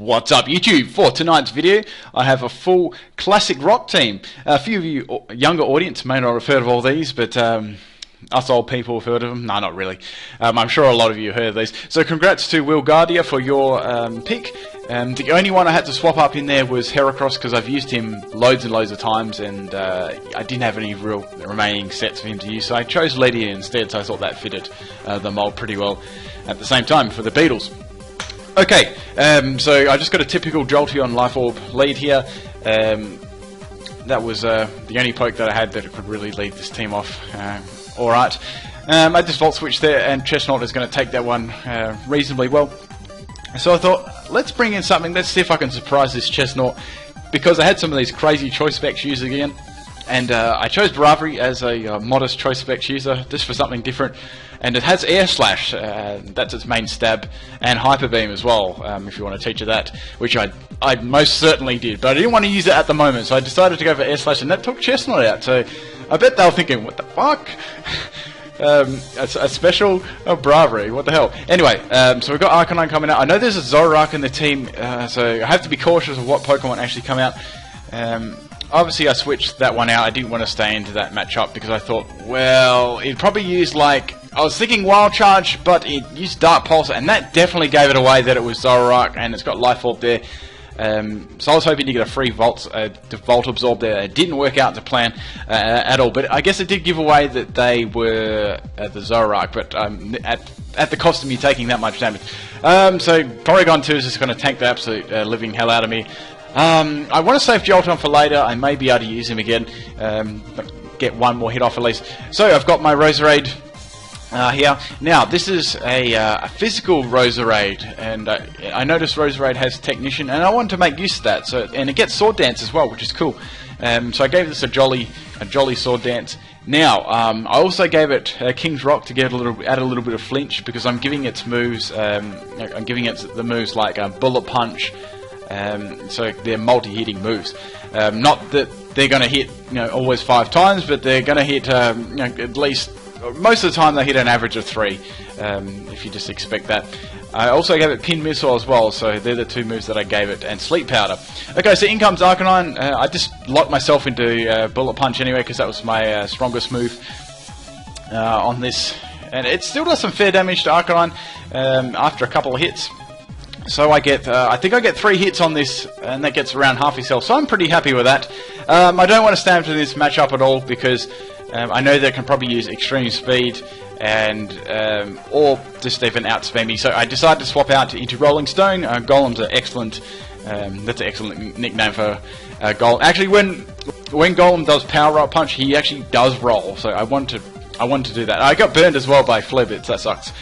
What's up YouTube? For tonight's video I have a full classic rock team. A few of you younger audience may not have heard of all these, but us old people have heard of them. No, not really. I'm sure a lot of you have heard of these. So congrats to Will Guardia for your pick. The only one I had to swap up in there was Heracross because I've used him loads and loads of times, and I didn't have any real remaining sets for him to use, so I chose Ledia instead, so I thought that fitted the mold pretty well at the same time for the Beatles. Okay, so I just got a typical Jolteon Life Orb lead here. That was the only poke that I had that could really lead this team off. Alright, I just Volt Switch there, and Chestnut is going to take that one reasonably well. So I thought, let's bring in something, let's see if I can surprise this Chestnut, because I had some of these crazy Choice Specs used again, and I chose Bravery as a modest Choice Specs user, just for something different. And it has Air Slash, that's its main stab, and Hyper Beam as well, if you want to teach it that, which I most certainly did, but I didn't want to use it at the moment, so I decided to go for Air Slash, and that took Chestnut out, so I bet they were thinking, what the fuck? A special Bravery, what the hell? Anyway, so we've got Arcanine coming out. I know there's a Zoroark in the team, so I have to be cautious of what Pokemon actually come out. Obviously I switched that one out. I didn't want to stay into that matchup because I thought, well, it'd probably use like, I was thinking Wild Charge, but it used Dark Pulse, and that definitely gave it away that it was Zoroark, and it's got Life Orb there. So I was hoping to get a free Volt Absorb there. It didn't work out to plan at all, but I guess it did give away that they were the Zoroark, but at the cost of me taking that much damage. So Porygon 2 is just going to tank the absolute living hell out of me. I want to save Jolteon for later. I may be able to use him again, get one more hit off at least. So I've got my Roserade here. Now this is a physical Roserade, and I noticed Roserade has Technician, and I wanted to make use of that. So, and it gets Sword Dance as well, which is cool. So I gave this a jolly Sword Dance. Now I also gave it King's Rock to get add a little bit of flinch, because I'm giving its moves. I'm giving it the moves like Bullet Punch. So they're multi-hitting moves. Not that they're going to hit, always 5 times, but they're going to hit, at least most of the time they hit an average of 3. If you just expect that. I also gave it Pin Missile as well, so they're the 2 moves that I gave it, and Sleep Powder. Okay, so in comes Arcanine. I just locked myself into Bullet Punch anyway, because that was my strongest move on this, and it still does some fair damage to Arcanine after a couple of hits. So I get, I think I get 3 hits on this, and that gets around half his health, so I'm pretty happy with that. I don't want to stand to this matchup at all, because I know they can probably use Extreme Speed, and or just even outspam me, so I decided to swap out into Rolling Stone. Golem's an excellent, that's an excellent nickname for Golem. Actually, when Golem does Power Up Punch, he actually does roll, so I want to do that. I got burned as well by Flibbit, so that sucks.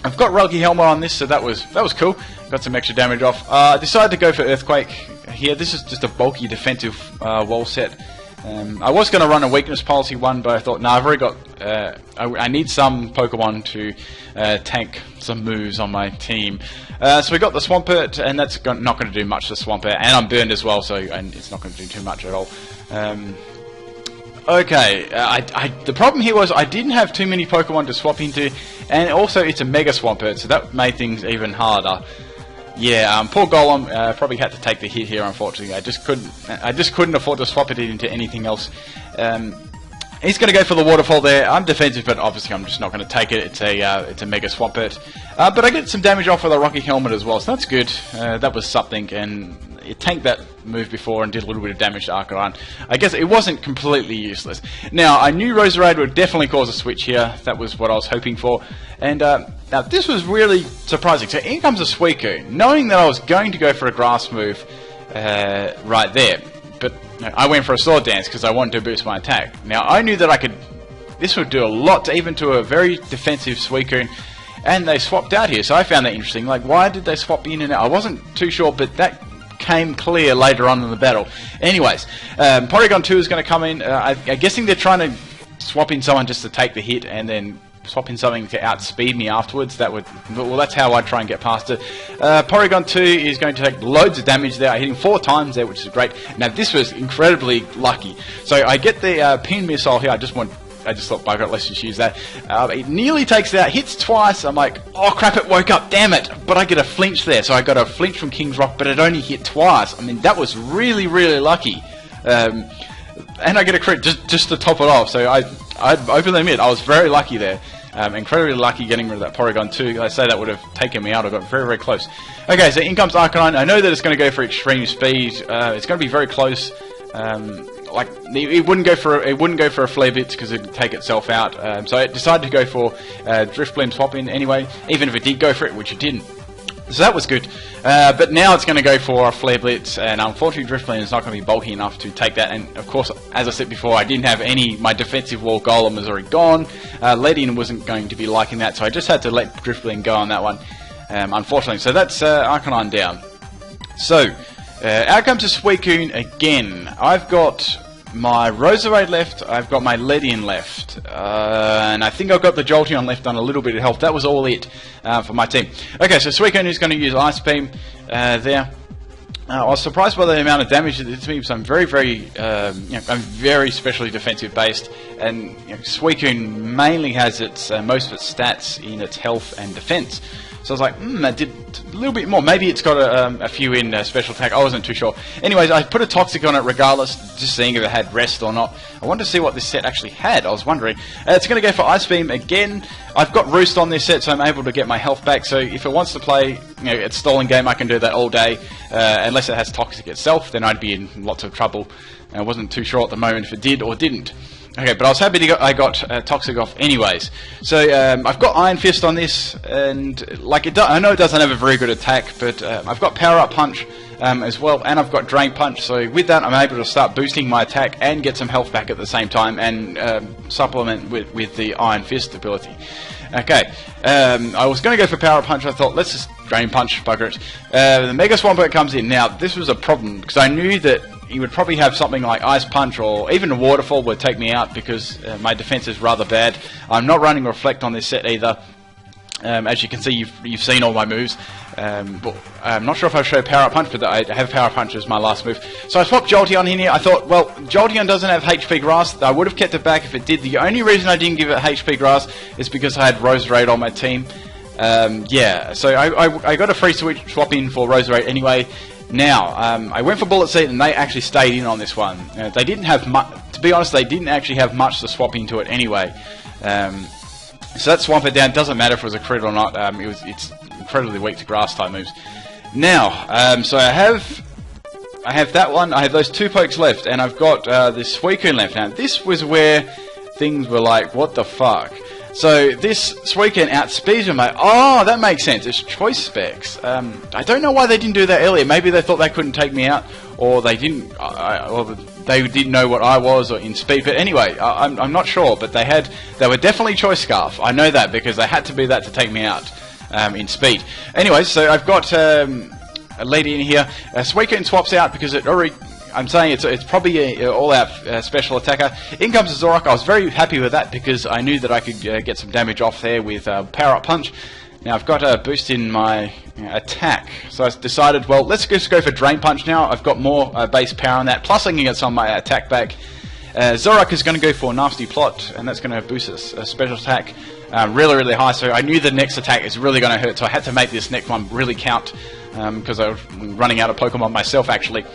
I've got Rocky Helmet on this, so that was cool. Got some extra damage off. I decided to go for Earthquake here. This is just a bulky defensive wall set. I was going to run a Weakness Policy one, but I thought, no, I've already got. I need some Pokemon to tank some moves on my team. So we got the Swampert, and that's not going to do much to Swampert, and I'm burned as well, so it's not going to do too much at all. Okay, the problem here was I didn't have too many Pokemon to swap into, and also it's a Mega Swampert, so that made things even harder. Yeah, poor Golem probably had to take the hit here. Unfortunately, I just couldn't afford to swap it into anything else. He's going to go for the Waterfall there. I'm defensive, but obviously I'm just not going to take it. It's a Mega Swampert, but I get some damage off with a Rocky Helmet as well, so that's good. That was something, and it tanked that move before and did a little bit of damage to Arcanine. I guess it wasn't completely useless. Now, I knew Roserade would definitely cause a switch here. That was what I was hoping for. And now this was really surprising. So in comes a Suicune, knowing that I was going to go for a Grass move right there. But I went for a Sword Dance because I wanted to boost my attack. Now, I knew that this would do a lot even to a very defensive Suicune. And they swapped out here, so I found that interesting. Like, why did they swap in and out? I wasn't too sure, but that came clear later on in the battle. Anyways, Porygon 2 is going to come in. I'm guessing they're trying to swap in someone just to take the hit and then swap in something to outspeed me afterwards. Well, that's how I try and get past it. Porygon 2 is going to take loads of damage there. I hit him 4 times there, which is great. Now, this was incredibly lucky. So I get the Pin Missile here. I just want I just thought, bugger it, let's just use that. It nearly takes it out, hits twice. I'm like, oh crap, it woke up, damn it. But I get a flinch there, so I got a flinch from King's Rock, but it only hit twice. I mean, that was really, really lucky. And I get a crit just to top it off, so I openly admit, I was very lucky there. Incredibly lucky getting rid of that Porygon too. I say that would have taken me out. I got very, very close. Okay, so in comes Arcanine. I know that it's going to go for extreme speed. It's going to be very close. Like it wouldn't go for a Flare Blitz because it'd take itself out. So it decided to go for Drifblim swap in anyway, even if it did go for it, which it didn't. So that was good. But now it's going to go for a Flare Blitz, and unfortunately Drifblim is not going to be bulky enough to take that. And of course, as I said before, I didn't have my defensive wall Golem was already gone. Ledian wasn't going to be liking that, so I just had to let Drifblim go on that one, unfortunately. So that's Arcanine down. So, out comes a Suicune again. I've got my Roserade left, I've got my Ledian left, and I think I've got the Jolteon left on a little bit of health. That was all it for my team. Okay, so Suicune is going to use Ice Beam there. I was surprised by the amount of damage it did to me, because I'm very, very, I'm very specially defensive based, and Suicune mainly has its most of its stats in its health and defense. So I was like, that did a little bit more. Maybe it's got a few in special attack. I wasn't too sure. Anyways, I put a Toxic on it regardless, just seeing if it had rest or not. I wanted to see what this set actually had. I was wondering. It's going to go for Ice Beam again. I've got Roost on this set, so I'm able to get my health back. So if it wants to play, its Stolen Game, I can do that all day. Unless it has Toxic itself, then I'd be in lots of trouble. I wasn't too sure at the moment if it did or didn't. Okay, but I was happy I got Toxic off anyways. So I've got Iron Fist on this, and like I know it doesn't have a very good attack, but I've got Power Up Punch as well, and I've got Drain Punch. So with that, I'm able to start boosting my attack and get some health back at the same time, and supplement with the Iron Fist ability. Okay, I was going to go for Power Up Punch. I thought, let's just Drain Punch, bugger it. The Mega Swampert comes in. Now, this was a problem, because I knew that he would probably have something like Ice Punch, or even a Waterfall would take me out, because my defense is rather bad. I'm not running Reflect on this set either. As you can see, you've seen all my moves. But I'm not sure if I've showed Power Up Punch, but I have Power Punch as my last move. So I swapped Jolteon in here. I thought, well, Jolteon doesn't have HP Grass. I would have kept it back if it did. The only reason I didn't give it HP Grass is because I had Roserade on my team. Yeah, so I got a free swap in for Roserade anyway. Now, I went for Bullet Seed, and they actually stayed in on this one. They didn't have much, to be honest, they didn't actually have much to swap into it anyway. So that Swampert down, doesn't matter if it was a crit or not, it's incredibly weak to grass type moves. Now, so I have that one, I have those two pokes left, and I've got this Suicune left. Now, this was where things were like, what the fuck? So this Suicune outspeeds him. Oh, that makes sense. It's choice specs. I don't know why they didn't do that earlier. Maybe they thought they couldn't take me out, or they didn't, or they didn't know what I was or in speed. But anyway, I'm not sure. But they were definitely choice scarf. I know that because they had to be that to take me out in speed. Anyway, so I've got a lady in here. Suicune swaps out because it already. I'm saying it's probably an all-out special attacker. In comes a Zoroark. I was very happy with that because I knew that I could get some damage off there with Power Up Punch. Now I've got a boost in my attack, so I decided, well, let's just go for Drain Punch now. I've got more base power on that, plus I can get some of my attack back. Zoroark is going to go for Nasty Plot, and that's going to boost a special attack really, really high. So I knew the next attack is really going to hurt, so I had to make this next one really count because I was running out of Pokemon myself, actually.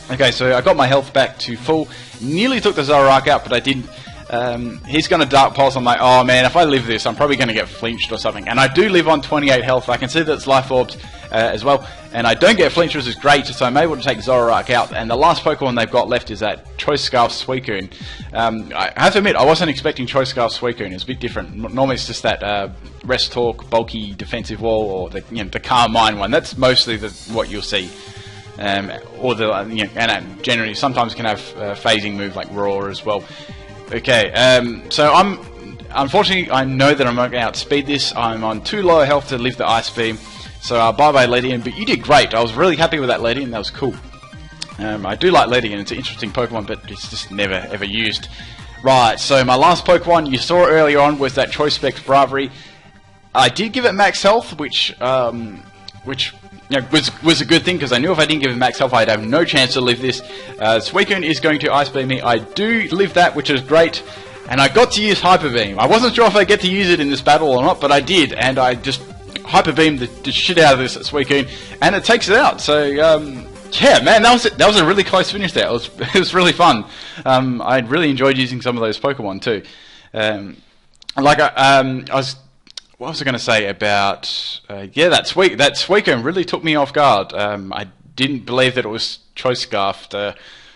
Okay, so I got my health back to full. Nearly took the Zoroark out, but I didn't. He's going to Dark Pulse. I'm like, oh man, if I live this, I'm probably going to get flinched or something. And I do live on 28 health. I can see that it's Life Orbs as well. And I don't get flinched, which is great, so I'm able to take Zoroark out. And the last Pokemon they've got left is that Choice Scarf Suicune. I have to admit, I wasn't expecting Choice Scarf Suicune. It's a bit different. Normally it's just that Rest Talk, bulky defensive wall, or the Calm Mind one. That's mostly what you'll see. Or and generally sometimes can have phasing move like Roar as well. Okay, so unfortunately I know that I'm not going to outspeed this. I'm on too low health to live the Ice Beam, so bye bye Ledian. But you did great. I was really happy with that Ledian. That was cool. I do like Ledian. It's an interesting Pokemon, but it's just never ever used. Right, so my last Pokemon you saw earlier on was that Choice Specs Bravery. I did give it max health, which was a good thing, because I knew if I didn't give him max health I'd have no chance to live this. Suicune is going to Ice Beam me. I do live that, which is great. and I got to use Hyper Beam. I wasn't sure if I'd get to use it in this battle or not, but I did, and I just Hyper Beam the shit out of this Suicune, and it takes it out. So yeah, man, that was a really close finish there. It was really fun. I really enjoyed using some of those Pokemon too. What was I going to say about that Suicune really took me off guard. I didn't believe that it was Choice Scarf.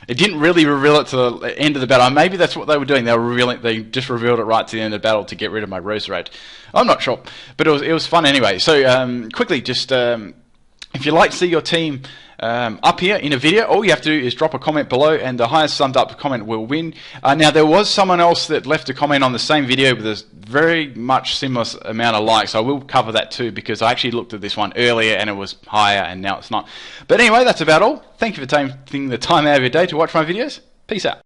It didn't really reveal it to the end of the battle. Maybe that's what they were doing. They just revealed it right to the end of the battle to get rid of my Roserade. I'm not sure, but it was fun anyway. So quickly, just if you'd like to see your team up here in a video, all you have to do is drop a comment below, and the highest summed up comment will win. Now, there was someone else that left a comment on the same video with a very much similar amount of likes. I will cover that too, because I actually looked at this one earlier and it was higher, and now it's not. But anyway, that's about all. Thank you for taking the time out of your day to watch my videos. Peace out.